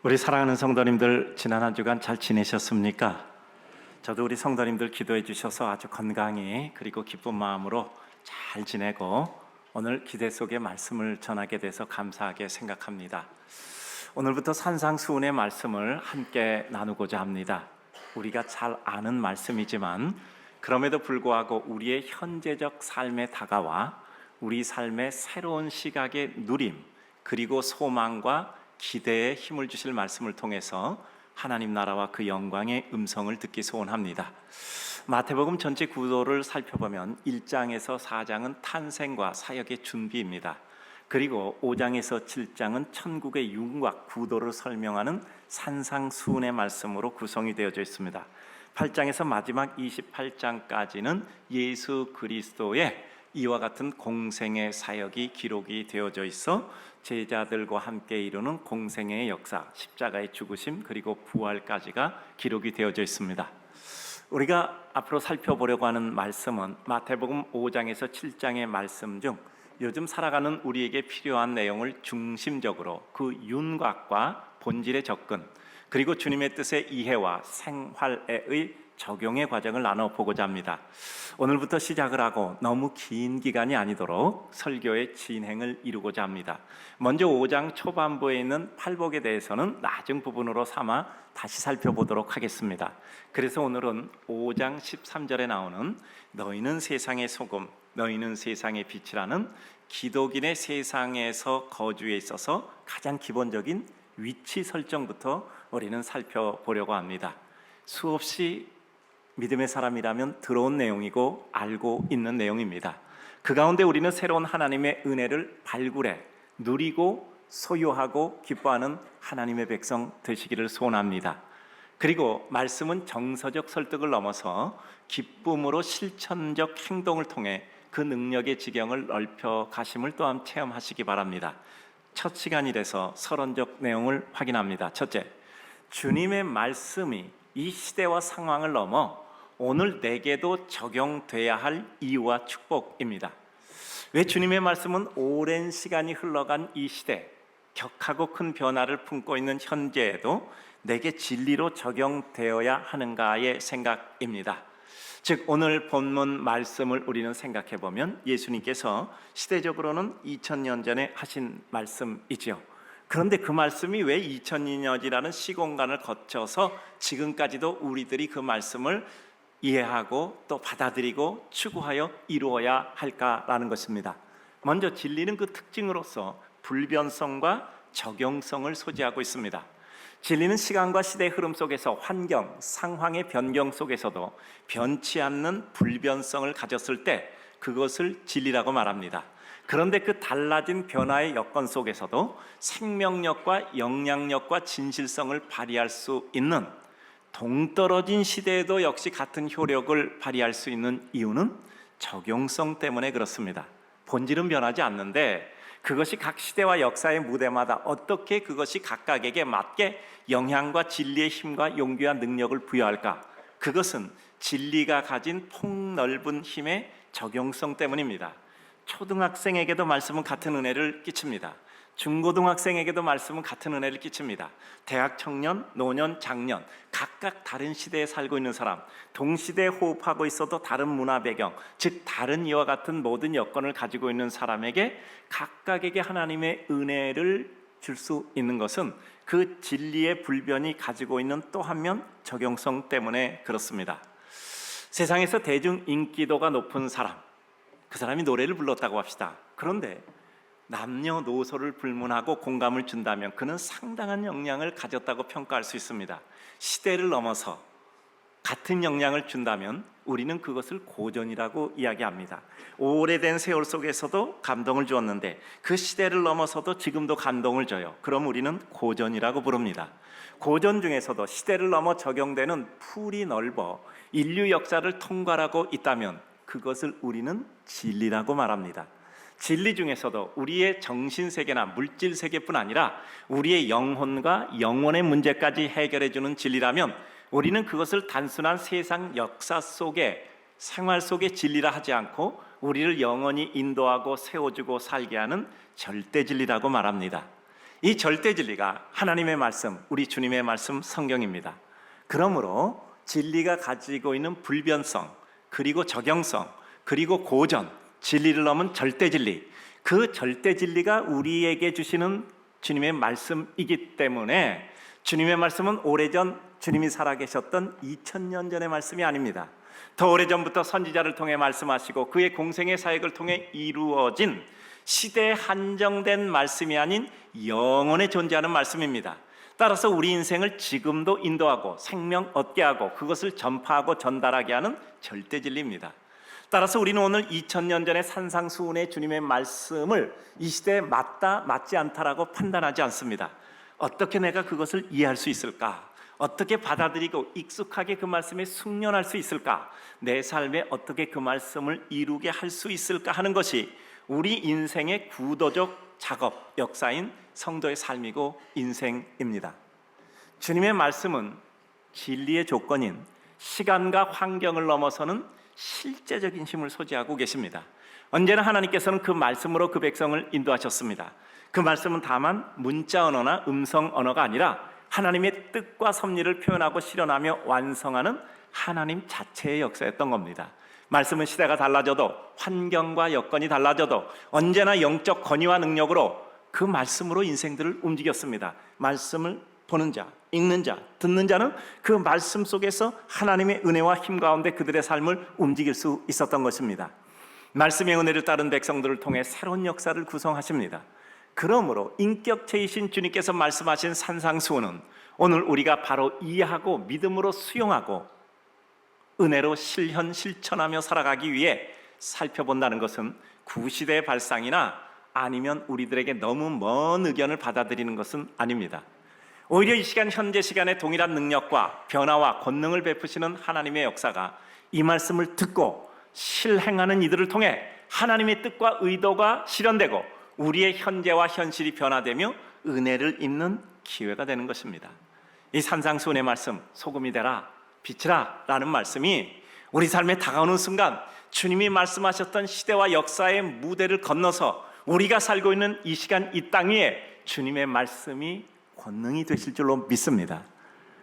우리 사랑하는 성도님들, 지난 한 주간 잘 지내셨습니까? 저도 우리 성도님들 기도해 주셔서 아주 건강히 그리고 기쁜 마음으로 잘 지내고 오늘 기대 속의 말씀을 전하게 돼서 감사하게 생각합니다. 오늘부터 산상수훈의 말씀을 함께 나누고자 합니다. 우리가 잘 아는 말씀이지만 그럼에도 불구하고 우리의 현재적 삶에 다가와 우리 삶의 새로운 시각의 누림 그리고 소망과 기대에 힘을 주실 말씀을 통해서 하나님 나라와 그 영광의 음성을 듣기 소원합니다. 마태복음 전체 구도를 살펴보면 1장에서 4장은 탄생과 사역의 준비입니다. 그리고 5장에서 7장은 천국의 윤곽 구도를 설명하는 산상수훈의 말씀으로 구성이 되어져 있습니다. 8장에서 마지막 28장까지는 예수 그리스도의 이와 같은 공생의 사역이 기록이 되어져 있어 제자들과 함께 이루는 공생의 역사, 십자가의 죽으심 그리고 부활까지가 기록이 되어져 있습니다. 우리가 앞으로 살펴보려고 하는 말씀은 마태복음 5장에서 7장의 말씀 중 요즘 살아가는 우리에게 필요한 내용을 중심적으로 그 윤곽과 본질의 접근 그리고 주님의 뜻의 이해와 생활의 적용의 과정을 나눠보고자 합니다. 오늘부터 시작을 하고 너무 긴 기간이 아니도록 설교의 진행을 이루고자 합니다. 먼저 5장 초반부에 있는 팔복에 대해서는 나중 부분으로 삼아 다시 살펴보도록 하겠습니다. 그래서 오늘은 5장 13절에 나오는 너희는 세상의 소금, 너희는 세상의 빛이라는 기독인의 세상에서 거주에 있어서 가장 기본적인 위치 설정부터 우리는 살펴보려고 합니다. 수없이 믿음의 사람이라면 들어온 내용이고 알고 있는 내용입니다. 그 가운데 우리는 새로운 하나님의 은혜를 발굴해 누리고 소유하고 기뻐하는 하나님의 백성 되시기를 소원합니다. 그리고 말씀은 정서적 설득을 넘어서 기쁨으로 실천적 행동을 통해 그 능력의 지경을 넓혀 가심을 또한 체험하시기 바랍니다. 첫 시간이 돼서 서론적 내용을 확인합니다. 첫째, 주님의 말씀이 이 시대와 상황을 넘어 오늘 내게도 적용돼야 할 이유와 축복입니다. 왜 주님의 말씀은 오랜 시간이 흘러간 이 시대, 격하고 큰 변화를 품고 있는 현재에도 내게 진리로 적용되어야 하는가의 생각입니다. 즉 오늘 본문 말씀을 우리는 생각해 보면 예수님께서 시대적으로는 2000년 전에 하신 말씀이죠. 그런데 그 말씀이 왜 2000년이라는 시공간을 거쳐서 지금까지도 우리들이 그 말씀을 이해하고 또 받아들이고 추구하여 이루어야 할까라는 것입니다. 먼저 진리는 그 특징으로서 불변성과 적용성을 소지하고 있습니다. 진리는 시간과 시대의 흐름 속에서 환경, 상황의 변경 속에서도 변치 않는 불변성을 가졌을 때 그것을 진리라고 말합니다. 그런데 그 달라진 변화의 여건 속에서도 생명력과 영향력과 진실성을 발휘할 수 있는 동떨어진 시대에도 역시 같은 효력을 발휘할 수 있는 이유는 적용성 때문에 그렇습니다. 본질은 변하지 않는데 그것이 각 시대와 역사의 무대마다 어떻게 그것이 각각에게 맞게 영향과 진리의 힘과 용기와 능력을 부여할까? 그것은 진리가 가진 폭넓은 힘의 적용성 때문입니다. 초등학생에게도 말씀은 같은 은혜를 끼칩니다. 중고등학생에게도 말씀은 같은 은혜를 끼칩니다. 대학 청년, 노년, 장년 각각 다른 시대에 살고 있는 사람, 동시대에 호흡하고 있어도 다른 문화 배경, 즉 다른 이와 같은 모든 여건을 가지고 있는 사람에게 각각에게 하나님의 은혜를 줄 수 있는 것은 그 진리의 불변이 가지고 있는 또 한 면 적용성 때문에 그렇습니다. 세상에서 대중 인기도가 높은 사람, 그 사람이 노래를 불렀다고 합시다. 그런데 남녀노소를 불문하고 공감을 준다면 그는 상당한 영향을 가졌다고 평가할 수 있습니다. 시대를 넘어서 같은 영향을 준다면 우리는 그것을 고전이라고 이야기합니다. 오래된 세월 속에서도 감동을 주었는데 그 시대를 넘어서도 지금도 감동을 줘요. 그럼 우리는 고전이라고 부릅니다. 고전 중에서도 시대를 넘어 적용되는 풀이 넓어 인류 역사를 통괄하고 있다면 그것을 우리는 진리라고 말합니다. 진리 중에서도 우리의 정신세계나 물질세계뿐 아니라 우리의 영혼과 영혼의 문제까지 해결해주는 진리라면 우리는 그것을 단순한 세상 역사 속에 생활 속의 진리라 하지 않고 우리를 영원히 인도하고 세워주고 살게 하는 절대 진리라고 말합니다. 이 절대 진리가 하나님의 말씀, 우리 주님의 말씀 성경입니다. 그러므로 진리가 가지고 있는 불변성, 그리고 적용성, 그리고 고전, 진리를 넘은 절대 진리, 그 절대 진리가 우리에게 주시는 주님의 말씀이기 때문에 주님의 말씀은 오래전 주님이 살아계셨던 2000년 전의 말씀이 아닙니다. 더 오래전부터 선지자를 통해 말씀하시고 그의 공생의 사역을 통해 이루어진 시대에 한정된 말씀이 아닌 영원에 존재하는 말씀입니다. 따라서 우리 인생을 지금도 인도하고 생명 얻게 하고 그것을 전파하고 전달하게 하는 절대 진리입니다. 따라서 우리는 오늘 2000년 전의 산상수훈의 주님의 말씀을 이 시대에 맞다 맞지 않다라고 판단하지 않습니다. 어떻게 내가 그것을 이해할 수 있을까? 어떻게 받아들이고 익숙하게 그 말씀에 숙련할 수 있을까? 내 삶에 어떻게 그 말씀을 이루게 할 수 있을까 하는 것이 우리 인생의 구도적 작업, 역사인 성도의 삶이고 인생입니다. 주님의 말씀은 진리의 조건인 시간과 환경을 넘어서는 실제적인 힘을 소지하고 계십니다. 언제나 하나님께서는 그 말씀으로 그 백성을 인도하셨습니다. 그 말씀은 다만 문자 언어나 음성 언어가 아니라 하나님의 뜻과 섭리를 표현하고 실현하며 완성하는 하나님 자체의 역사였던 겁니다. 말씀은 시대가 달라져도 환경과 여건이 달라져도 언제나 영적 권위와 능력으로 그 말씀으로 인생들을 움직였습니다. 말씀을 보는 자, 읽는 자, 듣는 자는 그 말씀 속에서 하나님의 은혜와 힘 가운데 그들의 삶을 움직일 수 있었던 것입니다. 말씀의 은혜를 따른 백성들을 통해 새로운 역사를 구성하십니다. 그러므로 인격체이신 주님께서 말씀하신 산상수훈은 오늘 우리가 바로 이해하고 믿음으로 수용하고 은혜로 실현하며 살아가기 위해 살펴본다는 것은 구시대의 발상이나 아니면 우리들에게 너무 먼 의견을 받아들이는 것은 아닙니다. 오히려 이 시간 현재 시간에 동일한 능력과 변화와 권능을 베푸시는 하나님의 역사가 이 말씀을 듣고 실행하는 이들을 통해 하나님의 뜻과 의도가 실현되고 우리의 현재와 현실이 변화되며 은혜를 입는 기회가 되는 것입니다. 이 산상수훈의 말씀, 소금이 되라 빛이라 라는 말씀이 우리 삶에 다가오는 순간 주님이 말씀하셨던 시대와 역사의 무대를 건너서 우리가 살고 있는 이 시간 이 땅 위에 주님의 말씀이 권능이 되실 줄로 믿습니다.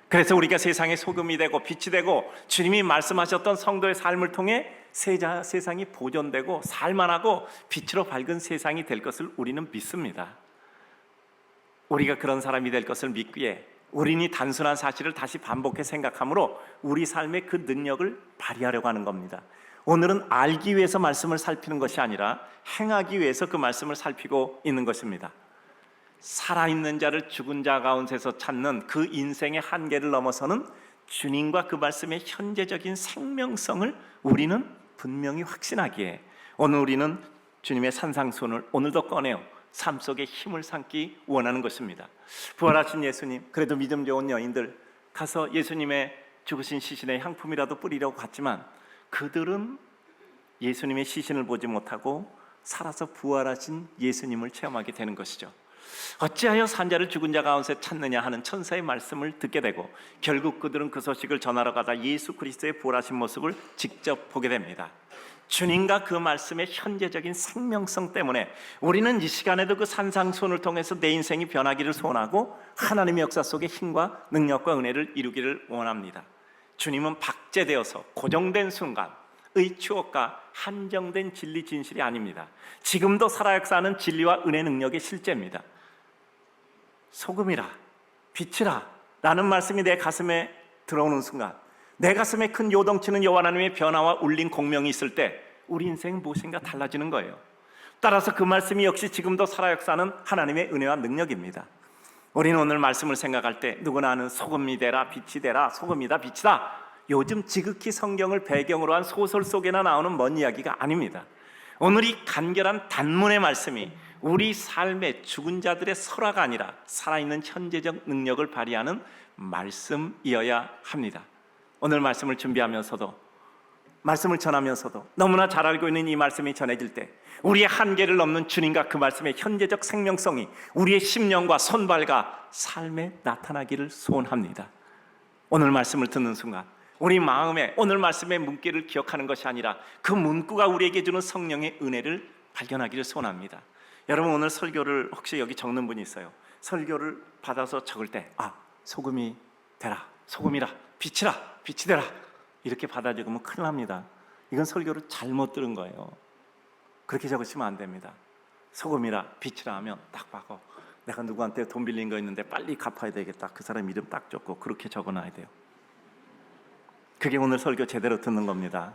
그래서 우리가 세상의 소금이 되고 빛이 되고 주님이 말씀하셨던 성도의 삶을 통해 세상이 보존되고 살만하고 빛으로 밝은 세상이 될 것을 우리는 믿습니다. 우리가 그런 사람이 될 것을 믿기에 우리는 단순한 사실을 다시 반복해 생각하므로 우리 삶의 그 능력을 발휘하려고 하는 겁니다. 오늘은 알기 위해서 말씀을 살피는 것이 아니라 행하기 위해서 그 말씀을 살피고 있는 것입니다. 살아있는 자를 죽은 자 가운데서 찾는 그 인생의 한계를 넘어서는 주님과 그 말씀의 현재적인 생명성을 우리는 분명히 확신하기에 오늘 우리는 주님의 산상수훈을 오늘도 꺼내어 삶 속에 힘을 삼기 원하는 것입니다. 부활하신 예수님, 그래도 믿음 좋은 여인들 가서 예수님의 죽으신 시신에 향품이라도 뿌리려고 갔지만 그들은 예수님의 시신을 보지 못하고 살아서 부활하신 예수님을 체험하게 되는 것이죠. 어찌하여 산자를 죽은 자 가운데 찾느냐 하는 천사의 말씀을 듣게 되고 결국 그들은 그 소식을 전하러 가다 예수 그리스도의 부활하신 모습을 직접 보게 됩니다. 주님과 그 말씀의 현재적인 생명성 때문에 우리는 이 시간에도 그 산상수훈을 통해서 내 인생이 변하기를 소원하고 하나님의 역사 속에 힘과 능력과 은혜를 이루기를 원합니다. 주님은 박제되어서 고정된 순간의 추억과 한정된 진리 진실이 아닙니다. 지금도 살아 역사하는 진리와 은혜 능력의 실제입니다. 소금이라 빛이라 라는 말씀이 내 가슴에 들어오는 순간 내 가슴에 큰 요동치는 여호와 하나님의 변화와 울린 공명이 있을 때 우리 인생은 무엇인가 달라지는 거예요. 따라서 그 말씀이 역시 지금도 살아 역사하는 하나님의 은혜와 능력입니다. 우리는 오늘 말씀을 생각할 때 누구나 아는 소금이 되라 빛이 되라 소금이다 빛이다 요즘 지극히 성경을 배경으로 한 소설 속에나 나오는 먼 이야기가 아닙니다. 오늘 이 간결한 단문의 말씀이 우리 삶의 죽은 자들의 설화가 아니라 살아있는 현재적 능력을 발휘하는 말씀이어야 합니다. 오늘 말씀을 준비하면서도 말씀을 전하면서도 너무나 잘 알고 있는 이 말씀이 전해질 때 우리의 한계를 넘는 주님과 그 말씀의 현재적 생명성이 우리의 심령과 손발과 삶에 나타나기를 소원합니다. 오늘 말씀을 듣는 순간 우리 마음에 오늘 말씀의 문구를 기억하는 것이 아니라 그 문구가 우리에게 주는 성령의 은혜를 발견하기를 소원합니다. 여러분 오늘 설교를 혹시 여기 적는 분이 있어요. 설교를 받아서 적을 때 소금이 되라, 소금이라, 빛이라, 빛이 되라 이렇게 받아 적으면 큰일 납니다. 이건 설교를 잘못 들은 거예요. 그렇게 적으시면 안 됩니다. 소금이라, 빛이라 하면 딱 봐고 내가 누구한테 돈 빌린 거 있는데 빨리 갚아야 되겠다, 그 사람 이름 딱 적고 그렇게 적어놔야 돼요. 그게 오늘 설교 제대로 듣는 겁니다.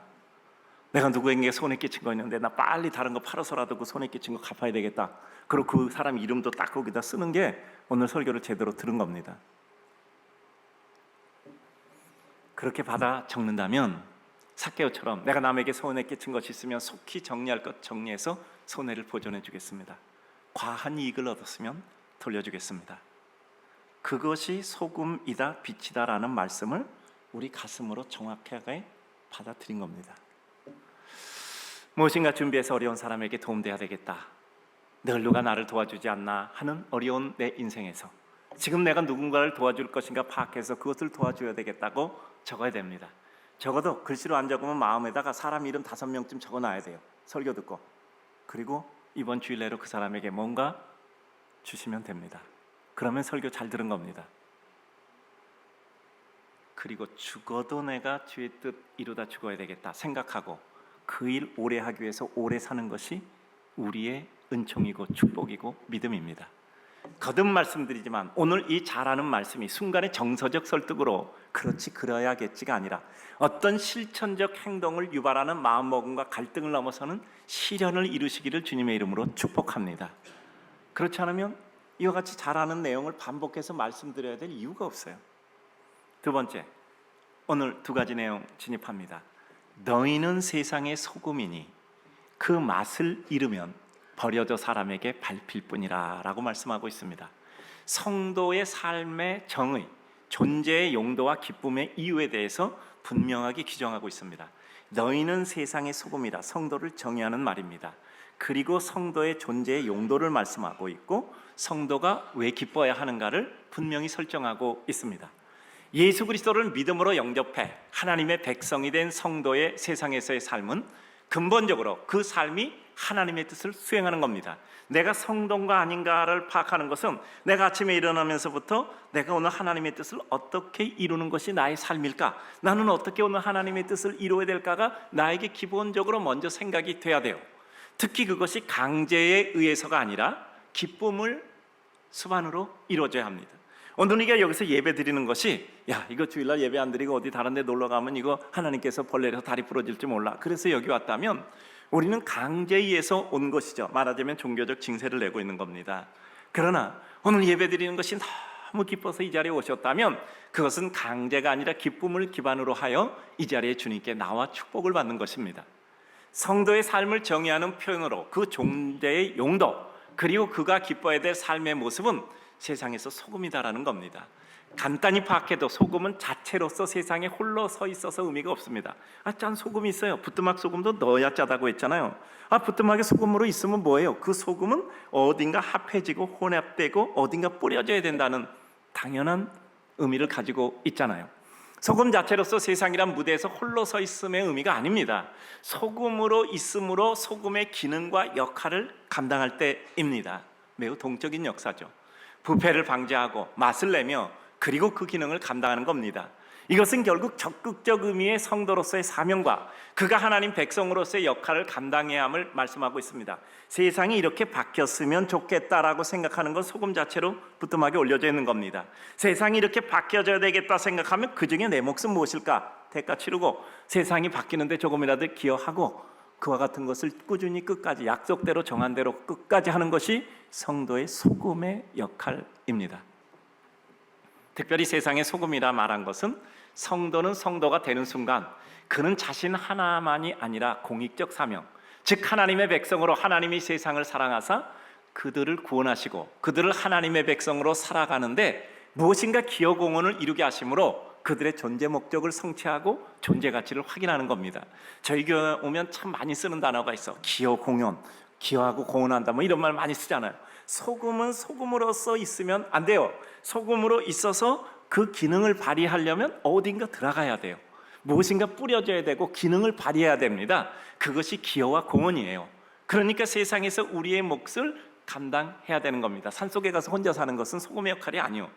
내가 누구에게 손해 끼친 거 있는데 나 빨리 다른 거 팔아서라도 그 손해 끼친 거 갚아야 되겠다, 그리고 그 사람 이름도 딱 거기다 쓰는 게 오늘 설교를 제대로 들은 겁니다. 그렇게 받아 적는다면 삭개오처럼 내가 남에게 손해 끼친 것이 있으면 속히 정리할 것 정리해서 손해를 보전해 주겠습니다. 과한 이익을 얻었으면 돌려주겠습니다. 그것이 소금이다, 빛이다라는 말씀을 우리 가슴으로 정확하게 받아들인 겁니다. 무엇인가 준비해서 어려운 사람에게 도움돼야 되겠다, 늘 누가 나를 도와주지 않나 하는 어려운 내 인생에서 지금 내가 누군가를 도와줄 것인가 파악해서 그것을 도와줘야 되겠다고 적어야 됩니다. 적어도 글씨로 안 적으면 마음에다가 사람 이름 5명쯤 적어놔야 돼요. 설교 듣고. 그리고 이번 주일 내로 그 사람에게 뭔가 주시면 됩니다. 그러면 설교 잘 들은 겁니다. 그리고 죽어도 내가 주의 뜻 이루다 죽어야 되겠다 생각하고 그 일 오래 하기 위해서 오래 사는 것이 우리의 은총이고 축복이고 믿음입니다. 거듭 말씀드리지만 오늘 이 잘하는 말씀이 순간의 정서적 설득으로 그렇지 그래야겠지가 아니라 어떤 실천적 행동을 유발하는 마음먹음과 갈등을 넘어서는 실현을 이루시기를 주님의 이름으로 축복합니다. 그렇지 않으면 이와 같이 잘하는 내용을 반복해서 말씀드려야 될 이유가 없어요. 두 번째, 오늘 2가지 내용 진입합니다. 너희는 세상의 소금이니 그 맛을 잃으면 버려져 사람에게 밟힐 뿐이라 라고 말씀하고 있습니다. 성도의 삶의 정의, 존재의 용도와 기쁨의 이유에 대해서 분명하게 규정하고 있습니다. 너희는 세상의 소금이라, 성도를 정의하는 말입니다. 그리고 성도의 존재의 용도를 말씀하고 있고 성도가 왜 기뻐해야 하는가를 분명히 설정하고 있습니다. 예수 그리스도를 믿음으로 영접해 하나님의 백성이 된 성도의 세상에서의 삶은 근본적으로 그 삶이 하나님의 뜻을 수행하는 겁니다. 내가 성도인가 아닌가를 파악하는 것은 내가 아침에 일어나면서부터 내가 오늘 하나님의 뜻을 어떻게 이루는 것이 나의 삶일까, 나는 어떻게 오늘 하나님의 뜻을 이루어야 될까가 나에게 기본적으로 먼저 생각이 돼야 돼요. 특히 그것이 강제에 의해서가 아니라 기쁨을 수반으로 이루어져야 합니다. 오늘 우리가 여기서 예배 드리는 것이 이거 주일날 예배 안 드리고 어디 다른 데 놀러 가면 이거 하나님께서 벌레라서 다리 부러질지 몰라, 그래서 여기 왔다면 우리는 강제에 의해서 온 것이죠. 말하자면 종교적 징세를 내고 있는 겁니다. 그러나 오늘 예배 드리는 것이 너무 기뻐서 이 자리에 오셨다면 그것은 강제가 아니라 기쁨을 기반으로 하여 이 자리에 주님께 나와 축복을 받는 것입니다. 성도의 삶을 정의하는 표현으로 그 존재의 용도 그리고 그가 기뻐해야 될 삶의 모습은 세상에서 소금이다라는 겁니다. 간단히 파악해도 소금은 자체로서 세상에 홀로 서 있어서 의미가 없습니다. 짠 소금이 있어요. 부뚜막 소금도 넣어야 짜다고 했잖아요. 부뚜막에 소금으로 있으면 뭐예요? 그 소금은 어딘가 합해지고 혼합되고 어딘가 뿌려져야 된다는 당연한 의미를 가지고 있잖아요. 소금 자체로서 세상이란 무대에서 홀로 서 있음의 의미가 아닙니다. 소금으로 있음으로 소금의 기능과 역할을 감당할 때입니다. 매우 동적인 역사죠. 부패를 방지하고 맛을 내며 그리고 그 기능을 감당하는 겁니다. 이것은 결국 적극적 의미의 성도로서의 사명과 그가 하나님 백성으로서의 역할을 감당해야 함을 말씀하고 있습니다. 세상이 이렇게 바뀌었으면 좋겠다라고 생각하는 건 소금 자체로 부뚜막에 올려져 있는 겁니다. 세상이 이렇게 바뀌어져야 되겠다 생각하면 그 중에 내 몫은 무엇일까? 대가 치르고 세상이 바뀌는데 조금이라도 기여하고 그와 같은 것을 꾸준히 끝까지 약속대로 정한 대로 끝까지 하는 것이 성도의 소금의 역할입니다. 특별히 세상의 소금이라 말한 것은 성도는 성도가 되는 순간 그는 자신 하나만이 아니라 공익적 사명, 즉 하나님의 백성으로 하나님이 세상을 사랑하사 그들을 구원하시고 그들을 하나님의 백성으로 살아가는데 무엇인가 기여 공헌을 이루게 하심으로 그들의 존재 목적을 성취하고 존재 가치를 확인하는 겁니다. 저희 교회 오면 참 많이 쓰는 단어가 있어. 기여 공헌, 기여하고 공헌한다 뭐 이런 말 많이 쓰잖아요. 소금은 소금으로서 있으면 안 돼요. 소금으로 있어서 그 기능을 발휘하려면 어딘가 들어가야 돼요. 무엇인가 뿌려져야 되고 기능을 발휘해야 됩니다. 그것이 기여와 공헌이에요. 그러니까 세상에서 우리의 몫을 감당해야 되는 겁니다. 산속에 가서 혼자 사는 것은 소금의 역할이 아니요.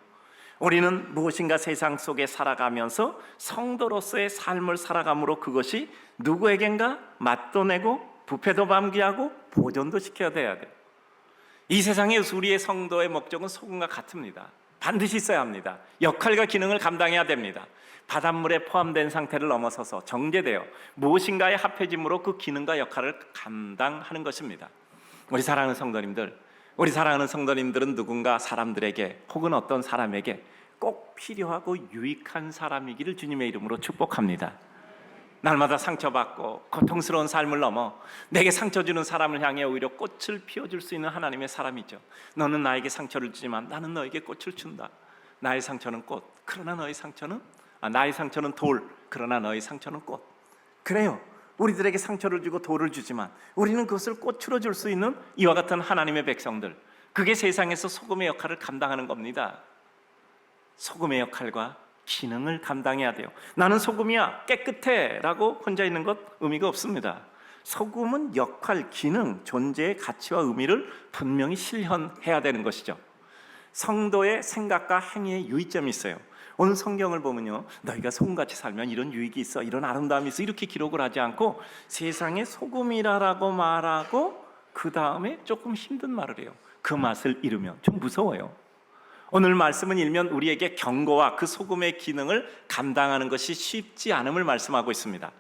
우리는 무엇인가 세상 속에 살아가면서 성도로서의 삶을 살아감으로 그것이 누구에겐가 맛도 내고 부패도 방지하고 보존도 시켜야 돼야 돼요. 이 세상에 우리의 성도의 목적은 소금과 같습니다. 반드시 있어야 합니다. 역할과 기능을 감당해야 됩니다. 바닷물에 포함된 상태를 넘어서서 정제되어 무엇인가에 합해짐으로 그 기능과 역할을 감당하는 것입니다. 우리 사랑하는 성도님들은 누군가 사람들에게 혹은 어떤 사람에게 꼭 필요하고 유익한 사람이기를 주님의 이름으로 축복합니다. 날마다 상처받고 고통스러운 삶을 넘어 내게 상처 주는 사람을 향해 오히려 꽃을 피워줄 수 있는 하나님의 사람이죠. 너는 나에게 상처를 주지만 나는 너에게 꽃을 준다. 나의 상처는 꽃, 그러나 너의 상처는 나의 상처는 돌, 그러나 너의 상처는 꽃. 그래요. 우리들에게 상처를 주고 돌을 주지만 우리는 그것을 꽃으로 줄 수 있는 이와 같은 하나님의 백성들, 그게 세상에서 소금의 역할을 감당하는 겁니다. 소금의 역할과 기능을 감당해야 돼요. 나는 소금이야, 깨끗해 라고 혼자 있는 것 의미가 없습니다. 소금은 역할, 기능, 존재의 가치와 의미를 분명히 실현해야 되는 것이죠. 성도의 생각과 행위의 유의점이 있어요. 오늘 성경을 보면요, 너희가 소금같이 살면 이런 유익이 있어, 이런 아름다움이 있어, 이렇게 기록을 하지 않고 세상에 소금이라고 말하고 그 다음에 조금 힘든 말을 해요. 그 맛을 잃으면 좀 무서워요. 오늘 말씀은 일면 우리에게 경고와 그 소금의 기능을 감당하는 것이 쉽지 않음을 말씀하고 있습니다.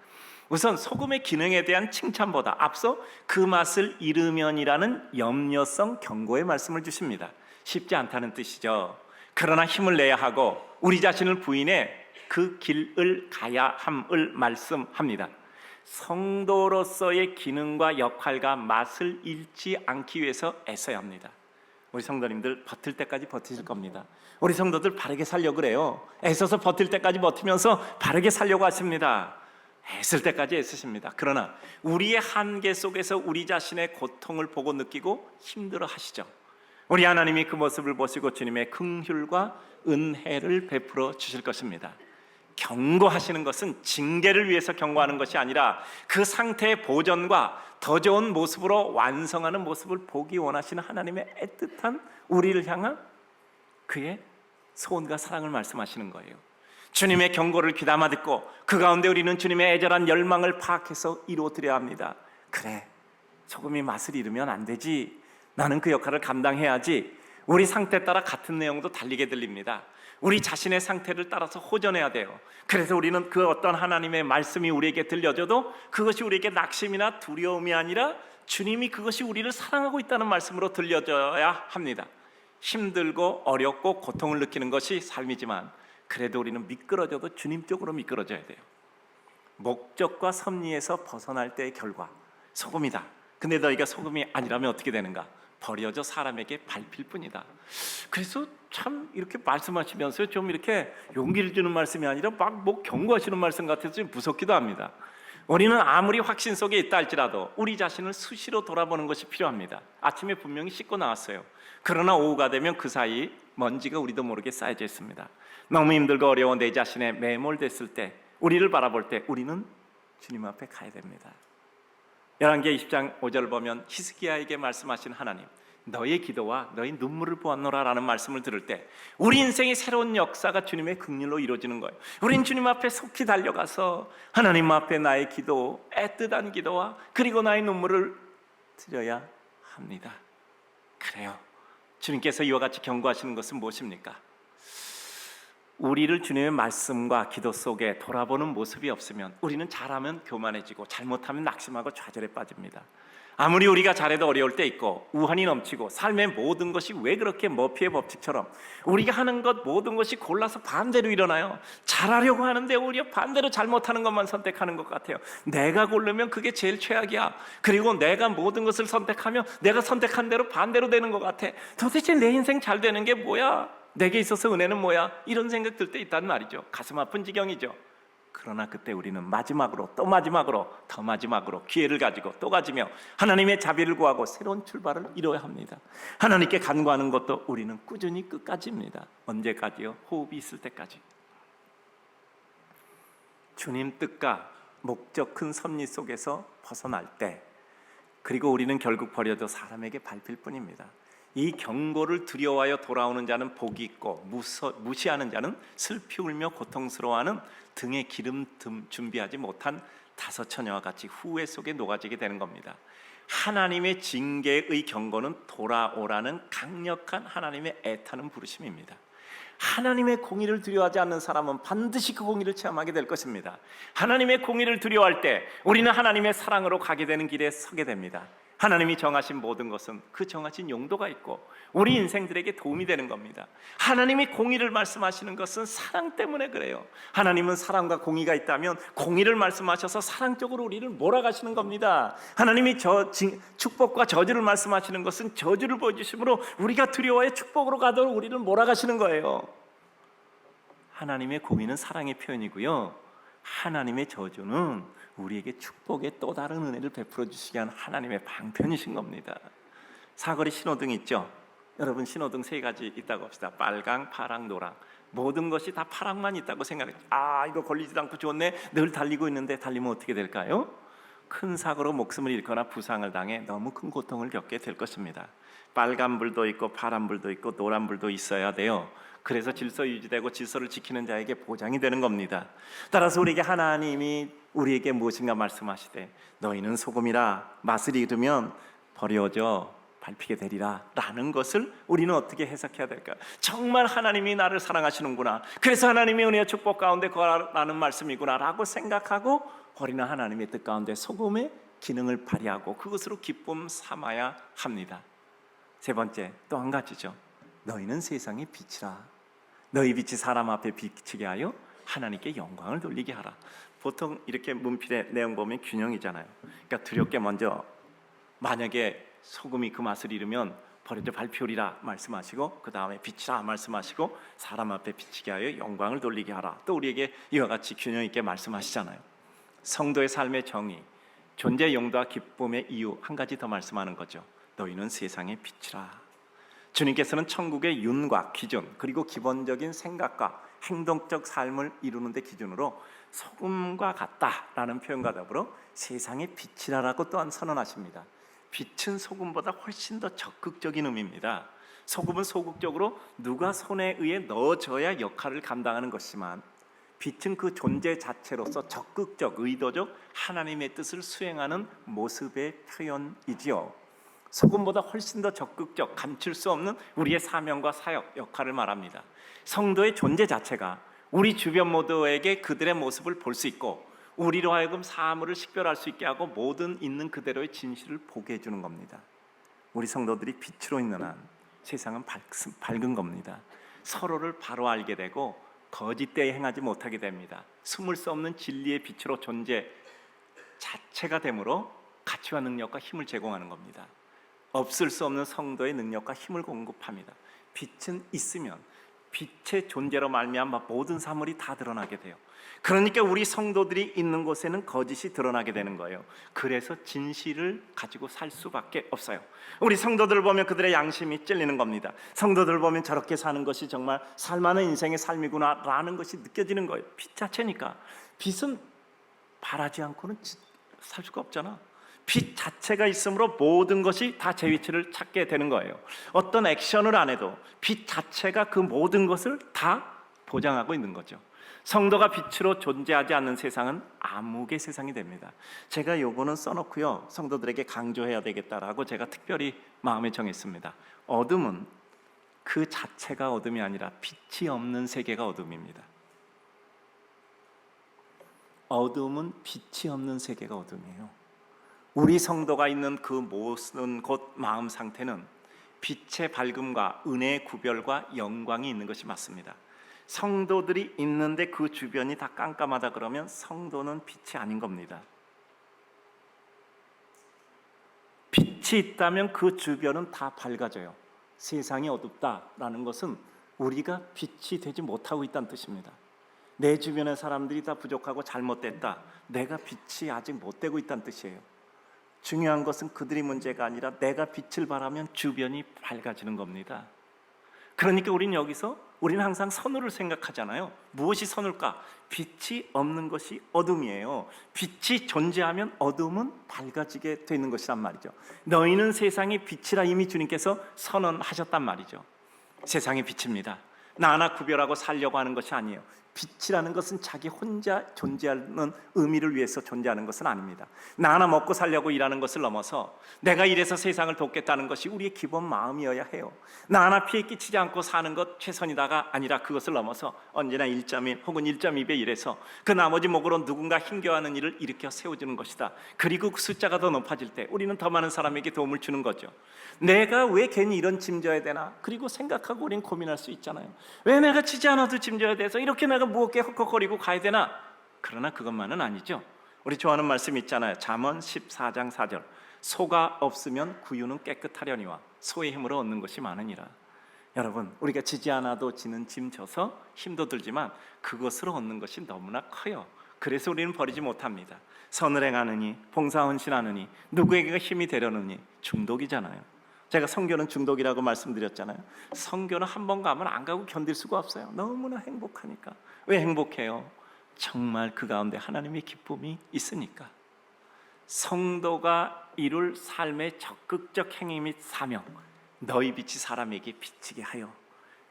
우선 소금의 기능에 대한 칭찬보다 앞서 그 맛을 잃으면이라는 염려성 경고의 말씀을 주십니다. 쉽지 않다는 뜻이죠. 그러나 힘을 내야 하고 우리 자신을 부인해 그 길을 가야 함을 말씀합니다. 성도로서의 기능과 역할과 맛을 잃지 않기 위해서 애써야 합니다. 우리 성도님들 버틸 때까지 버티실 겁니다. 우리 성도들 바르게 살려고 그래요. 애써서 버틸 때까지 버티면서 바르게 살려고 하십니다. 애쓸 때까지 애쓰십니다. 그러나 우리의 한계 속에서 우리 자신의 고통을 보고 느끼고 힘들어 하시죠. 우리 하나님이 그 모습을 보시고 주님의 긍휼과 은혜를 베풀어 주실 것입니다. 경고하시는 것은 징계를 위해서 경고하는 것이 아니라 그 상태의 보존과 더 좋은 모습으로 완성하는 모습을 보기 원하시는 하나님의 애틋한 우리를 향한 그의 소원과 사랑을 말씀하시는 거예요. 주님의 경고를 귀담아 듣고 그 가운데 우리는 주님의 애절한 열망을 파악해서 이루어드려야 합니다. 그래, 소금이 맛을 잃으면 안 되지. 나는 그 역할을 감당해야지. 우리 상태에 따라 같은 내용도 달리게 들립니다. 우리 자신의 상태를 따라서 호전해야 돼요. 그래서 우리는 그 어떤 하나님의 말씀이 우리에게 들려줘도 그것이 우리에게 낙심이나 두려움이 아니라 주님이 그것이 우리를 사랑하고 있다는 말씀으로 들려줘야 합니다. 힘들고 어렵고 고통을 느끼는 것이 삶이지만 그래도 우리는 미끄러져도 주님 쪽으로 미끄러져야 돼요. 목적과 섭리에서 벗어날 때의 결과, 소금이다. 근데 너희가 소금이 아니라면 어떻게 되는가? 버려져 사람에게 밟힐 뿐이다. 그래서 참 이렇게 말씀하시면서 좀 이렇게 용기를 주는 말씀이 아니라 막 뭐 경고하시는 말씀 같아서 좀 무섭기도 합니다. 우리는 아무리 확신 속에 있다 할지라도 우리 자신을 수시로 돌아보는 것이 필요합니다. 아침에 분명히 씻고 나왔어요. 그러나 오후가 되면 그 사이 먼지가 우리도 모르게 쌓여져 있습니다. 너무 힘들고 어려워 내 자신에 매몰됐을 때, 우리를 바라볼 때 우리는 주님 앞에 가야 됩니다. 열왕기하 20장 5절을 보면 히스기야에게 말씀하신 하나님, 너의 기도와 너의 눈물을 보았노라 라는 말씀을 들을 때 우리 인생의 새로운 역사가 주님의 긍휼로 이루어지는 거예요. 우린 주님 앞에 속히 달려가서 하나님 앞에 나의 기도, 애틋한 기도와 그리고 나의 눈물을 드려야 합니다. 그래요. 주님께서 이와 같이 경고하시는 것은 무엇입니까? 우리를 주님의 말씀과 기도 속에 돌아보는 모습이 없으면 우리는 잘하면 교만해지고 잘못하면 낙심하고 좌절에 빠집니다. 아무리 우리가 잘해도 어려울 때 있고 우환이 넘치고 삶의 모든 것이 왜 그렇게 머피의 법칙처럼 우리가 하는 것 모든 것이 골라서 반대로 일어나요. 잘하려고 하는데 오히려 반대로 잘못하는 것만 선택하는 것 같아요. 내가 고르면 그게 제일 최악이야. 그리고 내가 모든 것을 선택하면 내가 선택한 대로 반대로 되는 것 같아. 도대체 내 인생 잘 되는 게 뭐야? 내게 있어서 은혜는 뭐야? 이런 생각 들 때 있단 말이죠. 가슴 아픈 지경이죠. 그러나 그때 우리는 마지막으로 또 마지막으로 더 마지막으로 기회를 가지고 또 가지며 하나님의 자비를 구하고 새로운 출발을 이뤄야 합니다. 하나님께 간구하는 것도 우리는 꾸준히 끝까지입니다. 언제까지요? 호흡이 있을 때까지. 주님 뜻과 목적 큰 섭리 속에서 벗어날 때, 그리고 우리는 결국 버려져 사람에게 밟힐 뿐입니다. 이 경고를 두려워하여 돌아오는 자는 복이 있고 무시하는 자는 슬피 울며 고통스러워하는 등에 기름 준비하지 못한 다섯 처녀와 같이 후회 속에 녹아지게 되는 겁니다. 하나님의 징계의 경고는 돌아오라는 강력한 하나님의 애타는 부르심입니다. 하나님의 공의를 두려워하지 않는 사람은 반드시 그 공의를 체험하게 될 것입니다. 하나님의 공의를 두려워할 때 우리는 하나님의 사랑으로 가게 되는 길에 서게 됩니다. 하나님이 정하신 모든 것은 그 정하신 용도가 있고 우리 인생들에게 도움이 되는 겁니다. 하나님이 공의를 말씀하시는 것은 사랑 때문에 그래요. 하나님은 사랑과 공의가 있다면 공의를 말씀하셔서 사랑 쪽으로 우리를 몰아가시는 겁니다. 하나님이 축복과 저주를 말씀하시는 것은 저주를 보여주심으로 우리가 두려워해 축복으로 가도록 우리를 몰아가시는 거예요. 하나님의 공의는 사랑의 표현이고요, 하나님의 저주는 우리에게 축복의 또 다른 은혜를 베풀어 주시게 한 하나님의 방편이신 겁니다. 사거리 신호등 있죠? 여러분, 신호등 세 가지 있다고 합시다. 빨강, 파랑, 노랑. 모든 것이 다 파랑만 있다고 생각해요. 이거 걸리지도 않고 좋네. 늘 달리고 있는데 달리면 어떻게 될까요? 큰 사고로 목숨을 잃거나 부상을 당해 너무 큰 고통을 겪게 될 것입니다. 빨간불도 있고 파란불도 있고 노란불도 있어야 돼요. 그래서 질서 유지되고 질서를 지키는 자에게 보장이 되는 겁니다. 따라서 우리에게 하나님이 우리에게 무엇인가 말씀하시되 너희는 소금이라 맛을 잃으면 버려져 밟히게 되리라 라는 것을 우리는 어떻게 해석해야 될까? 정말 하나님이 나를 사랑하시는구나, 그래서 하나님의 은혜와 축복 가운데 거하라는 말씀이구나 라고 생각하고 우리는 하나님의 뜻 가운데 소금의 기능을 발휘하고 그것으로 기쁨 삼아야 합니다. 세 번째, 또 한 가지죠. 너희는 세상의 빛이라. 너희 빛이 사람 앞에 비치게 하여 하나님께 영광을 돌리게 하라. 보통 이렇게 문필의 내용 보면 균형이잖아요. 그러니까 두렵게 먼저 만약에 소금이 그 맛을 잃으면 버려져 밟히리라 말씀하시고, 그 다음에 빛이라 말씀하시고, 사람 앞에 비치게 하여 영광을 돌리게 하라. 또 우리에게 이와 같이 균형 있게 말씀하시잖아요. 성도의 삶의 정의, 존재 용도와 기쁨의 이유 한 가지 더 말씀하는 거죠. 너희는 세상의 빛이라. 주님께서는 천국의 윤곽, 기준, 그리고 기본적인 생각과 행동적 삶을 이루는 데 기준으로 소금과 같다라는 표현과 더불어 세상의 빛이라고 또한 선언하십니다. 빛은 소금보다 훨씬 더 적극적인 의미입니다. 소금은 소극적으로 누가 손에 의해 넣어줘야 역할을 감당하는 것이지만 빛은 그 존재 자체로서 적극적, 의도적 하나님의 뜻을 수행하는 모습의 표현이지요. 소금보다 훨씬 더 적극적, 감출 수 없는 우리의 사명과 사역, 역할을 말합니다. 성도의 존재 자체가 우리 주변 모두에게 그들의 모습을 볼 수 있고 우리로 하여금 사물을 식별할 수 있게 하고 모든 있는 그대로의 진실을 보게 해주는 겁니다. 우리 성도들이 빛으로 있는 한 세상은 밝은 겁니다. 서로를 바로 알게 되고 거짓되이 행하지 못하게 됩니다. 숨을 수 없는 진리의 빛으로 존재 자체가 되므로 가치와 능력과 힘을 제공하는 겁니다. 없을 수 없는 성도의 능력과 힘을 공급합니다. 빛은 있으면 빛의 존재로 말미암아 모든 사물이 다 드러나게 돼요. 그러니까 우리 성도들이 있는 곳에는 거짓이 드러나게 되는 거예요. 그래서 진실을 가지고 살 수밖에 없어요. 우리 성도들을 보면 그들의 양심이 찔리는 겁니다. 성도들을 보면 저렇게 사는 것이 정말 살만한 인생의 삶이구나 라는 것이 느껴지는 거예요. 빛 자체니까. 빛은 바라지 않고는 살 수가 없잖아. 빛 자체가 있으므로 모든 것이 다 제 위치를 찾게 되는 거예요. 어떤 액션을 안 해도 빛 자체가 그 모든 것을 다 보장하고 있는 거죠. 성도가 빛으로 존재하지 않는 세상은 암흑의 세상이 됩니다. 제가 요거는 써놓고요, 성도들에게 강조해야 되겠다라고 제가 특별히 마음에 정했습니다. 어둠은 그 자체가 어둠이 아니라 빛이 없는 세계가 어둠입니다. 어둠은 빛이 없는 세계가 어둠이에요. 우리 성도가 있는 그 모든 곳 마음 상태는 빛의 밝음과 은혜의 구별과 영광이 있는 것이 맞습니다. 성도들이 있는데 그 주변이 다 깜깜하다 그러면 성도는 빛이 아닌 겁니다. 빛이 있다면 그 주변은 다 밝아져요. 세상이 어둡다라는 것은 우리가 빛이 되지 못하고 있다는 뜻입니다. 내 주변의 사람들이 다 부족하고 잘못됐다, 내가 빛이 아직 못 되고 있다는 뜻이에요. 중요한 것은 그들이 문제가 아니라 내가 빛을 발하면 주변이 밝아지는 겁니다. 그러니까 우리는 여기서 우리는 항상 선우를 생각하잖아요. 무엇이 선울까? 빛이 없는 것이 어둠이에요. 빛이 존재하면 어둠은 밝아지게 되는 것이란 말이죠. 너희는 세상의 빛이라 이미 주님께서 선언하셨단 말이죠. 세상의 빛입니다. 나 하나 구별하고 살려고 하는 것이 아니에요. 빛이라는 것은 자기 혼자 존재하는 의미를 위해서 존재하는 것은 아닙니다. 나 하나 먹고 살려고 일하는 것을 넘어서 내가 이래서 세상을 돕겠다는 것이 우리의 기본 마음이어야 해요. 나 하나 피해 끼치지 않고 사는 것 최선이다가 아니라 그것을 넘어서 언제나 1.1 혹은 1.2배 일해서 그 나머지 목으로 누군가 힘겨워하는 일을 일으켜 세워주는 것이다. 그리고 그 숫자가 더 높아질 때 우리는 더 많은 사람에게 도움을 주는 거죠. 내가 왜 괜히 이런 짐 져야 되나? 그리고 생각하고 우린 고민할 수 있잖아요. 왜 내가 지지 않아도 짐 져야 돼서 이렇게 내가 무겁게 헉헉거리고 가야 되나? 그러나 그것만은 아니죠. 우리 좋아하는 말씀 있잖아요. 잠언 14장 4절. 소가 없으면 구유는 깨끗하려니와 소의 힘으로 얻는 것이 많으니라. 여러분, 우리가 지지 않아도 지는 짐 져서 힘도 들지만 그것으로 얻는 것이 너무나 커요. 그래서 우리는 버리지 못합니다. 선을 행하느니 봉사 헌신하느니 누구에게 힘이 되려느니 중독이잖아요. 제가 선교는 중독이라고 말씀드렸잖아요. 선교는 한 번 가면 안 가고 견딜 수가 없어요. 너무나 행복하니까. 왜 행복해요? 정말 그 가운데 하나님의 기쁨이 있으니까. 성도가 이룰 삶의 적극적 행위 및 사명, 너희 빛이 사람에게 비치게 하여.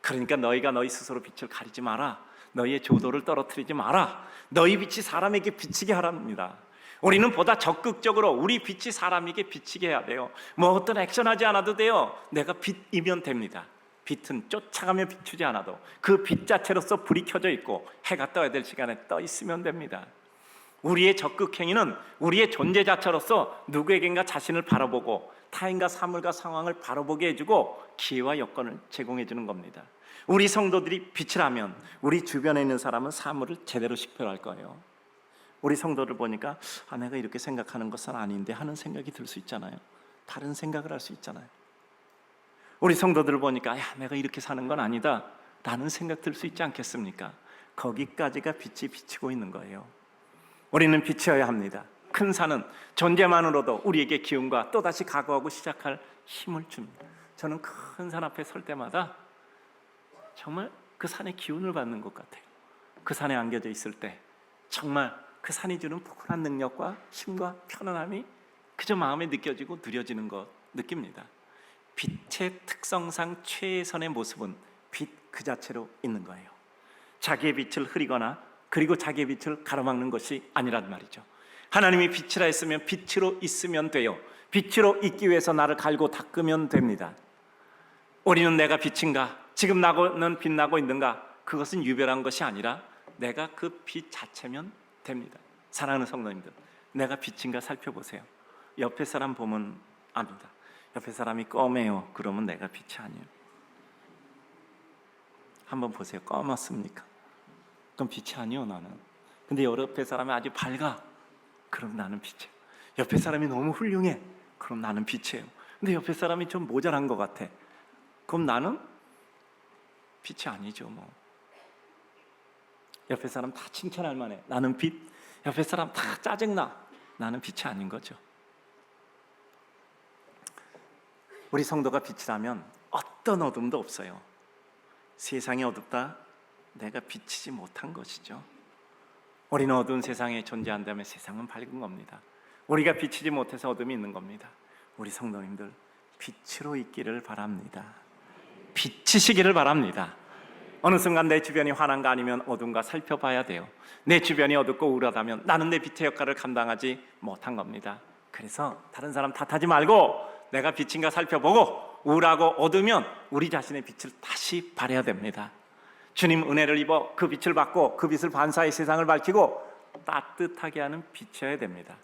그러니까 너희가 너희 스스로 빛을 가리지 마라. 너희의 조도를 떨어뜨리지 마라. 너희 빛이 사람에게 비치게 하랍니다. 우리는 보다 적극적으로 우리 빛이 사람에게 비치게 해야 돼요. 뭐 어떤 액션하지 않아도 돼요. 내가 빛이면 됩니다. 빛은 쫓아가며 비추지 않아도 그 빛 자체로서 불이 켜져 있고 해가 떠야 될 시간에 떠 있으면 됩니다. 우리의 적극 행위는 우리의 존재 자체로서 누구에겐가 자신을 바라보고 타인과 사물과 상황을 바라보게 해주고 기회와 여건을 제공해 주는 겁니다. 우리 성도들이 빛을 하면 우리 주변에 있는 사람은 사물을 제대로 식별할 거예요. 우리 성도를 보니까 내가 이렇게 생각하는 것은 아닌데 하는 생각이 들 수 있잖아요. 다른 생각을 할 수 있잖아요. 우리 성도들을 보니까 내가 이렇게 사는 건 아니다 라는 생각 들 수 있지 않겠습니까? 거기까지가 빛이 비치고 있는 거예요. 우리는 빛이어야 합니다. 큰 산은 존재만으로도 우리에게 기운과 또다시 각오하고 시작할 힘을 줍니다. 저는 큰 산 앞에 설 때마다 정말 그 산의 기운을 받는 것 같아요. 그 산에 안겨져 있을 때 정말 그 산이 주는 푸근한 능력과 힘과 편안함이 그저 마음에 느껴지고 누려지는 것 느낍니다. 빛의 특성상 최선의 모습은 빛 그 자체로 있는 거예요. 자기의 빛을 흐리거나 그리고 자기의 빛을 가로막는 것이 아니란 말이죠. 하나님이 빛이라 했으면 빛으로 있으면 돼요. 빛으로 있기 위해서 나를 갈고 닦으면 됩니다. 우리는 내가 빛인가? 지금 나는 빛나고 있는가? 그것은 유별한 것이 아니라 내가 그 빛 자체면 됩니다. 사랑하는 성도님들, 내가 빛인가 살펴보세요. 옆에 사람 보면 압니다. 옆에 사람이 검해요. 그러면 내가 빛이 아니에요. 한번 보세요. 검었습니까? 그럼 빛이 아니요 나는. 근데 옆에 사람이 아주 밝아. 그럼 나는 빛이에요. 옆에 사람이 너무 훌륭해. 그럼 나는 빛이에요. 근데 옆에 사람이 좀 모자란 것 같아. 그럼 나는 빛이 아니죠. 뭐 옆에 사람 다 칭찬할 만해. 나는 빛. 옆에 사람 다 짜증나. 나는 빛이 아닌 거죠. 우리 성도가 빛이라면 어떤 어둠도 없어요. 세상이 어둡다? 내가 비치지 못한 것이죠. 우리는 어두운 세상에 존재한다면 세상은 밝은 겁니다. 우리가 비치지 못해서 어둠이 있는 겁니다. 우리 성도님들 빛으로 있기를 바랍니다. 비치시기를 바랍니다. 어느 순간 내 주변이 환한가 아니면 어두운가 살펴봐야 돼요. 내 주변이 어둡고 우울하다면 나는 내 빛의 역할을 감당하지 못한 겁니다. 그래서 다른 사람 탓하지 말고 내가 빛인가 살펴보고 우울하고 어두우면 우리 자신의 빛을 다시 발해야 됩니다. 주님 은혜를 입어 그 빛을 받고 그 빛을 반사해 세상을 밝히고 따뜻하게 하는 빛이어야 됩니다.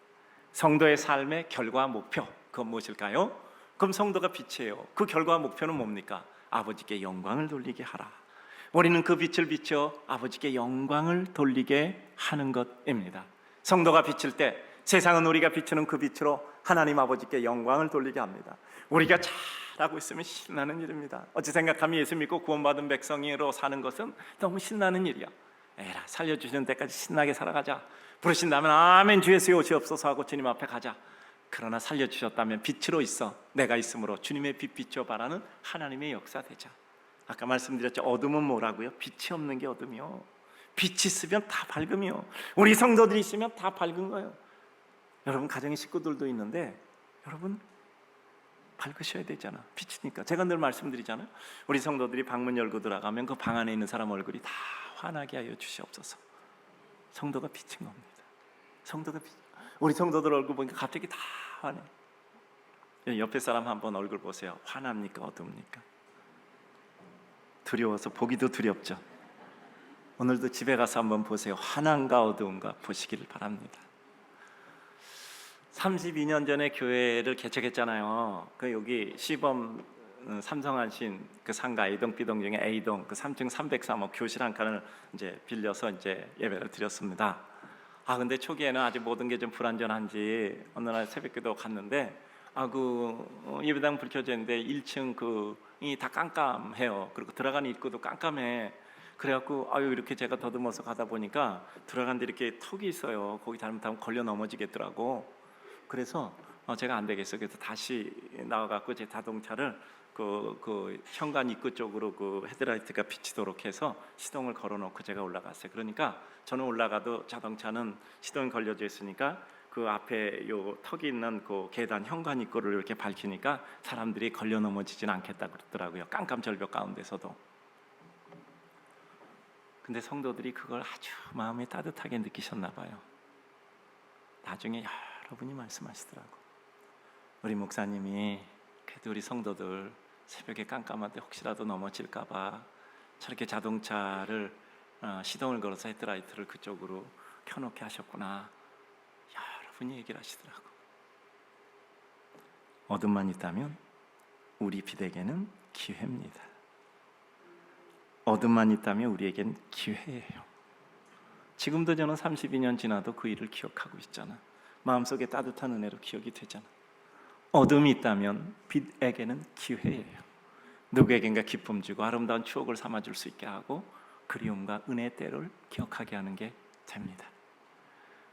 성도의 삶의 결과 목표, 그건 무엇일까요? 그럼 성도가 빛이에요. 그 결과 목표는 뭡니까? 아버지께 영광을 돌리게 하라. 우리는 그 빛을 비춰 아버지께 영광을 돌리게 하는 것입니다. 성도가 비칠 때 세상은 우리가 비추는 그 빛으로 하나님 아버지께 영광을 돌리게 합니다. 우리가 잘하고 있으면 신나는 일입니다. 어찌 생각하면 예수 믿고 구원받은 백성으로 사는 것은 너무 신나는 일이야. 에라, 살려주시는 때까지 신나게 살아가자. 부르신다면 아멘 주 예수 오시옵소서 하고 주님 앞에 가자. 그러나 살려주셨다면 빛으로 있어 내가 있으므로 주님의 빛 비춰 바라는 하나님의 역사 되자. 아까 말씀드렸죠. 어둠은 뭐라고요? 빛이 없는 게 어둠이요. 빛이 있으면 다 밝음이요. 우리 성도들이 있으면 다 밝은 거예요. 여러분 가정의 식구들도 있는데 여러분 밝으셔야 되잖아. 빛이니까. 제가 늘 말씀드리잖아요. 우리 성도들이 방문 열고 들어가면 그 방 안에 있는 사람 얼굴이 다 환하게 하여 주시옵소서. 성도가 빛인 겁니다. 성도가 빛. 우리 성도들 얼굴 보니까 갑자기 다 환해. 옆에 사람 한번 얼굴 보세요. 환합니까? 어둡니까? 두려워서 보기도 두렵죠. 오늘도 집에 가서 한번 보세요. 환한가 어두운가 보시기를 바랍니다. 32년 전에 교회를 개척했잖아요. 그 여기 시범 삼성한신 그 상가 A동 B동 중에 A동 그 3층 303호 교실 한 칸을 이제 빌려서 이제 예배를 드렸습니다. 근데 초기에는 아직 모든 게 좀 불안전한지 어느 날 새벽기도 갔는데 그 예배당 불 켜져 있는데 1층 그이 다 깜깜해요. 그리고 들어가는 입구도 깜깜해. 그래갖고 이렇게 제가 더듬어서 가다 보니까 들어가는데 이렇게 턱이 있어요. 거기 잘못하면 걸려 넘어지겠더라고. 그래서 제가 안 되겠어요. 그래서 다시 나와갖고 제 자동차를 그 현관 입구 쪽으로 그 헤드라이트가 비치도록 해서 시동을 걸어놓고 제가 올라갔어요. 그러니까 저는 올라가도 자동차는 시동이 걸려져 있으니까 그 앞에 요 턱이 있는 그 계단 현관 입구를 이렇게 밝히니까 사람들이 걸려 넘어지진 않겠다 그러더라고요. 깜깜절벽 가운데서도. 근데 성도들이 그걸 아주 마음에 따뜻하게 느끼셨나 봐요. 나중에 여러분이 말씀하시더라고. 우리 목사님이 그래도 우리 성도들 새벽에 깜깜한데 혹시라도 넘어질까 봐 저렇게 자동차를 시동을 걸어서 헤드라이트를 그쪽으로 켜놓게 하셨구나. 여러분이 얘기를 하시더라고. 어둠만 있다면 우리 빛에게는 기회입니다. 어둠만 있다면 우리에겐 기회예요. 지금도 저는 32년 지나도 그 일을 기억하고 있잖아. 마음속에 따뜻한 은혜로 기억이 되잖아. 어둠이 있다면 빛에게는 기회예요. 누구에겐가 기쁨 주고 아름다운 추억을 삼아줄 수 있게 하고 그리움과 은혜의 때를 기억하게 하는 게 됩니다.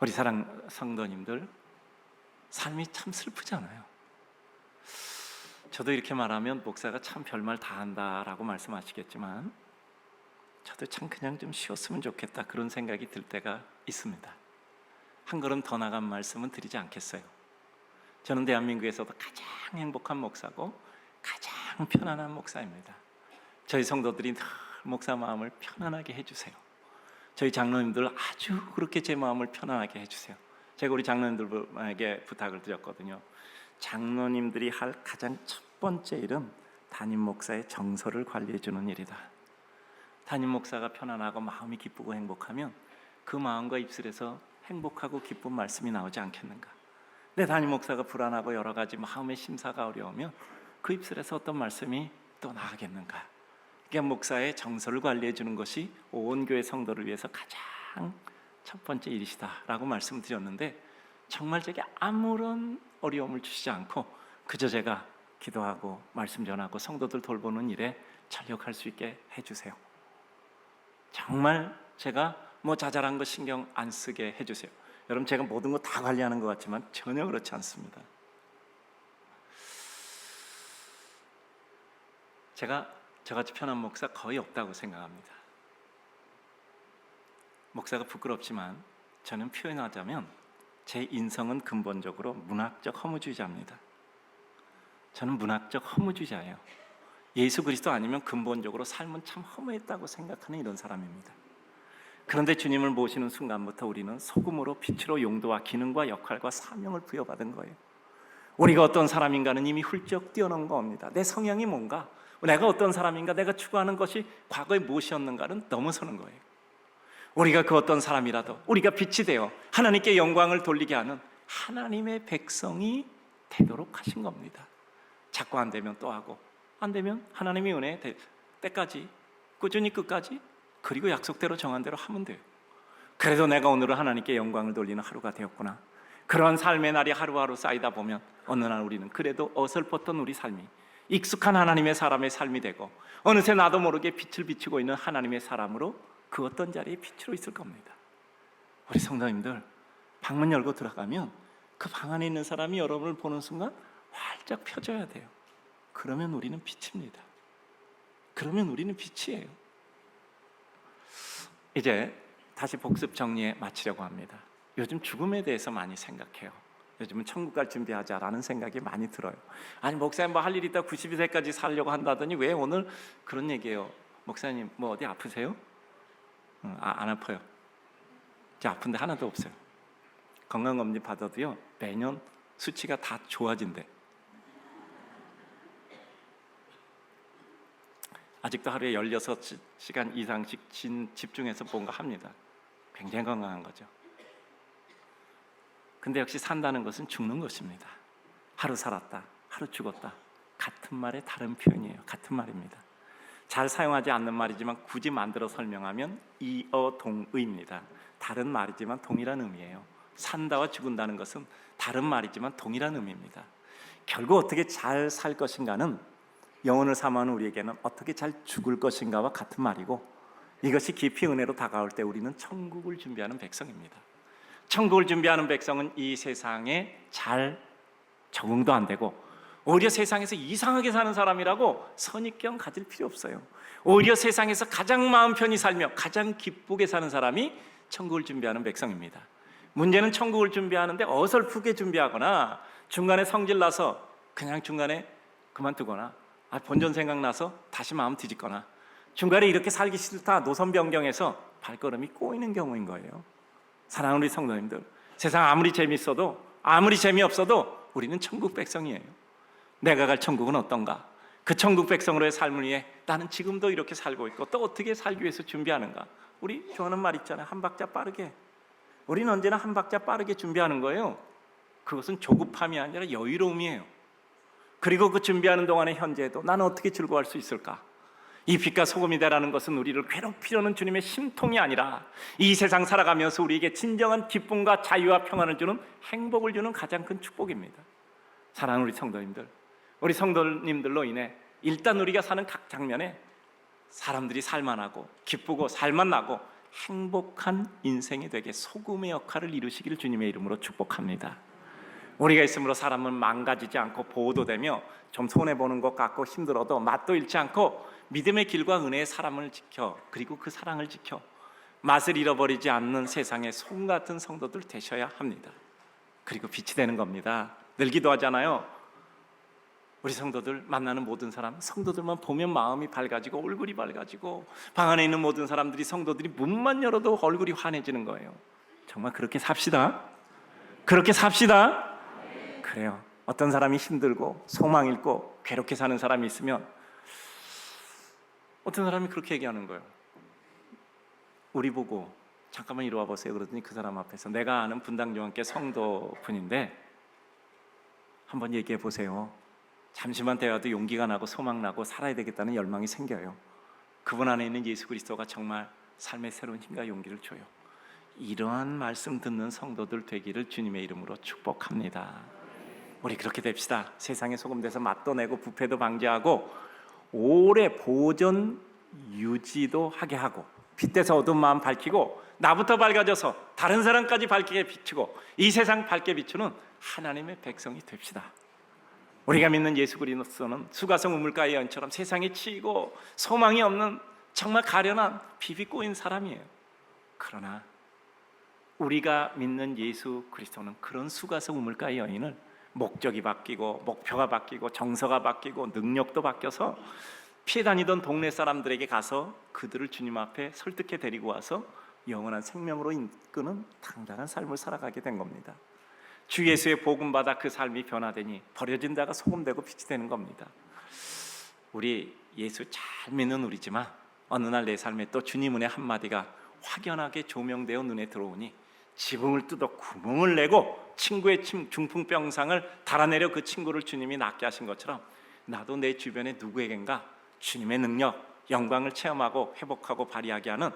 우리 사랑 성도님들, 삶이 참 슬프잖아요. 저도 이렇게 말하면 목사가 참 별말 다 한다라고 말씀하시겠지만 저도 참 그냥 좀 쉬었으면 좋겠다 그런 생각이 들 때가 있습니다. 한 걸음 더 나간 말씀은 드리지 않겠어요. 저는 대한민국에서도 가장 행복한 목사고 가장 편안한 목사입니다. 저희 성도들이 늘 목사 마음을 편안하게 해주세요. 저희 장로님들 아주 그렇게 제 마음을 편안하게 해주세요. 제가 우리 장로님들에게 부탁을 드렸거든요. 장로님들이 할 가장 첫 번째 일은 담임 목사의 정서를 관리해 주는 일이다. 담임 목사가 편안하고 마음이 기쁘고 행복하면 그 마음과 입술에서 행복하고 기쁜 말씀이 나오지 않겠는가. 내 담임 목사가 불안하고 여러 가지 마음의 심사가 어려우면 그 입술에서 어떤 말씀이 또 나가겠는가. 그러니까 목사의 정서를 관리해 주는 것이 온 교회 성도를 위해서 가장 첫 번째 일이시다라고 말씀드렸는데 정말 제게 아무런 어려움을 주시지 않고 그저 제가 기도하고 말씀 전하고 성도들 돌보는 일에 전력할 수 있게 해주세요. 정말 제가 자잘한 거 신경 안 쓰게 해주세요. 여러분 제가 모든 거 다 관리하는 것 같지만 전혀 그렇지 않습니다. 제가 저같이 편한 목사 거의 없다고 생각합니다. 목사가 부끄럽지만 저는 표현하자면 제 인성은 근본적으로 문학적 허무주의자입니다. 저는 문학적 허무주의자예요. 예수 그리스도 아니면 근본적으로 삶은 참 허무했다고 생각하는 이런 사람입니다. 그런데 주님을 모시는 순간부터 우리는 소금으로 빛으로 용도와 기능과 역할과 사명을 부여받은 거예요. 우리가 어떤 사람인가는 이미 훌쩍 뛰어넘은 겁니다. 내 성향이 뭔가, 내가 어떤 사람인가, 내가 추구하는 것이 과거에 무엇이었는가는 넘어서는 거예요. 우리가 그 어떤 사람이라도 우리가 빛이 되어 하나님께 영광을 돌리게 하는 하나님의 백성이 되도록 하신 겁니다. 자꾸 안 되면 또 하고, 안 되면 하나님의 은혜 때까지 꾸준히 끝까지, 그리고 약속대로 정한 대로 하면 돼요. 그래도 내가 오늘은 하나님께 영광을 돌리는 하루가 되었구나. 그런 삶의 날이 하루하루 쌓이다 보면 어느 날 우리는 그래도 어설펐던 우리 삶이 익숙한 하나님의 사람의 삶이 되고 어느새 나도 모르게 빛을 비추고 있는 하나님의 사람으로 그 어떤 자리에 빛으로 있을 겁니다. 우리 성도님들, 방문 열고 들어가면 그 방 안에 있는 사람이 여러분을 보는 순간 활짝 펴져야 돼요. 그러면 우리는 빛입니다. 그러면 우리는 빛이에요. 이제 다시 복습 정리에 마치려고 합니다. 요즘 죽음에 대해서 많이 생각해요. 요즘은 천국 갈 준비하자라는 생각이 많이 들어요. 아니 목사님 뭐 할 일 있다 92세까지 살려고 한다더니 왜 오늘 그런 얘기해요? 목사님 뭐 어디 아프세요? 안 아파요. 저 아픈데 하나도 없어요. 건강검진 받아도요 매년 수치가 다 좋아진대. 아직도 하루에 16시간 이상씩 집중해서 뭔가 합니다. 굉장히 건강한 거죠. 근데 역시 산다는 것은 죽는 것입니다. 하루 살았다, 하루 죽었다, 같은 말의 다른 표현이에요. 같은 말입니다. 잘 사용하지 않는 말이지만 굳이 만들어 설명하면 이어동의입니다. 다른 말이지만 동일한 의미예요. 산다와 죽은다는 것은 다른 말이지만 동일한 의미입니다. 결국 어떻게 잘 살 것인가는 영혼을 사모하는 우리에게는 어떻게 잘 죽을 것인가와 같은 말이고, 이것이 깊이 은혜로 다가올 때 우리는 천국을 준비하는 백성입니다. 천국을 준비하는 백성은 이 세상에 잘 적응도 안 되고 오히려 세상에서 이상하게 사는 사람이라고 선입견 가질 필요 없어요. 오히려 세상에서 가장 마음 편히 살며 가장 기쁘게 사는 사람이 천국을 준비하는 백성입니다. 문제는 천국을 준비하는데 어설프게 준비하거나 중간에 성질 나서 그냥 중간에 그만두거나 본전 생각나서 다시 마음 뒤집거나 중간에 이렇게 살기 싫다 노선 변경해서 발걸음이 꼬이는 경우인 거예요. 사랑하는 우리 성도님들, 세상 아무리 재밌어도 아무리 재미없어도 우리는 천국 백성이에요. 내가 갈 천국은 어떤가? 그 천국 백성으로의 삶을 위해 나는 지금도 이렇게 살고 있고 또 어떻게 살기 위해서 준비하는가? 우리 좋아하는 말 있잖아요. 한 박자 빠르게. 우리는 언제나 한 박자 빠르게 준비하는 거예요. 그것은 조급함이 아니라 여유로움이에요. 그리고 그 준비하는 동안의 현재에도 나는 어떻게 즐거워할 수 있을까? 이 빛과 소금이 되라는 것은 우리를 괴롭히려는 주님의 심통이 아니라 이 세상 살아가면서 우리에게 진정한 기쁨과 자유와 평안을 주는, 행복을 주는 가장 큰 축복입니다. 사랑하는 우리 성도님들, 우리 성도님들로 인해 일단 우리가 사는 각 장면에 사람들이 살만하고 기쁘고 살만나고 행복한 인생이 되게 소금의 역할을 이루시기를 주님의 이름으로 축복합니다. 우리가 있으므로 사람은 망가지지 않고 보호도되며 좀 손해보는 것 같고 힘들어도 맛도 잃지 않고 믿음의 길과 은혜의 사람을 지켜, 그리고 그 사랑을 지켜 맛을 잃어버리지 않는 세상의 솜 같은 성도들 되셔야 합니다. 그리고 빛이 되는 겁니다. 늘 기도하잖아요. 우리 성도들 만나는 모든 사람, 성도들만 보면 마음이 밝아지고 얼굴이 밝아지고 방 안에 있는 모든 사람들이, 성도들이 문만 열어도 얼굴이 환해지는 거예요. 정말 그렇게 삽시다. 그렇게 삽시다. 그래요. 어떤 사람이 힘들고 소망 잃고 괴롭게 사는 사람이 있으면 어떤 사람이 그렇게 얘기하는 거예요. 우리 보고 잠깐만 이리 와 보세요. 그러더니 그 사람 앞에서 내가 아는 분당교환교 성도분인데 한번 얘기해 보세요. 잠시만 대화도 용기가 나고 소망 나고 살아야 되겠다는 열망이 생겨요. 그분 안에 있는 예수 그리스도가 정말 삶의 새로운 힘과 용기를 줘요. 이러한 말씀 듣는 성도들 되기를 주님의 이름으로 축복합니다. 우리 그렇게 됩시다. 세상에 소금 돼서 맛도 내고 부패도 방지하고 오래 보존 유지도 하게 하고 빛돼서 어두운 마음 밝히고 나부터 밝아져서 다른 사람까지 밝게 비추고 이 세상 밝게 비추는 하나님의 백성이 됩시다. 우리가 믿는 예수 그리스도는 수가성 우물가의 연처럼 세상에 치이고 소망이 없는 정말 가련한 비비 꼬인 사람이에요. 그러나 우리가 믿는 예수 그리스도는 그런 수가성 우물가의 여인을 목적이 바뀌고 목표가 바뀌고 정서가 바뀌고 능력도 바뀌어서 피해 다니던 동네 사람들에게 가서 그들을 주님 앞에 설득해 데리고 와서 영원한 생명으로 이끄는 당당한 삶을 살아가게 된 겁니다. 주 예수의 복음 받아 그 삶이 변화되니 버려진 자가 소금 되고 빛이 되는 겁니다. 우리 예수 잘 믿는 우리지만 어느 날 내 삶에 또 주님 은혜 한마디가 확연하게 조명되어 눈에 들어오니 지붕을 뜯어 구멍을 내고 친구의 중풍병상을 달아내려 그 친구를 주님이 낫게 하신 것처럼 나도 내 주변에 누구에겐가 주님의 능력, 영광을 체험하고 회복하고 발휘하게 하는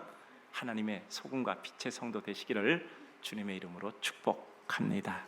하나님의 소금과 빛의 성도 되시기를 주님의 이름으로 축복합니다.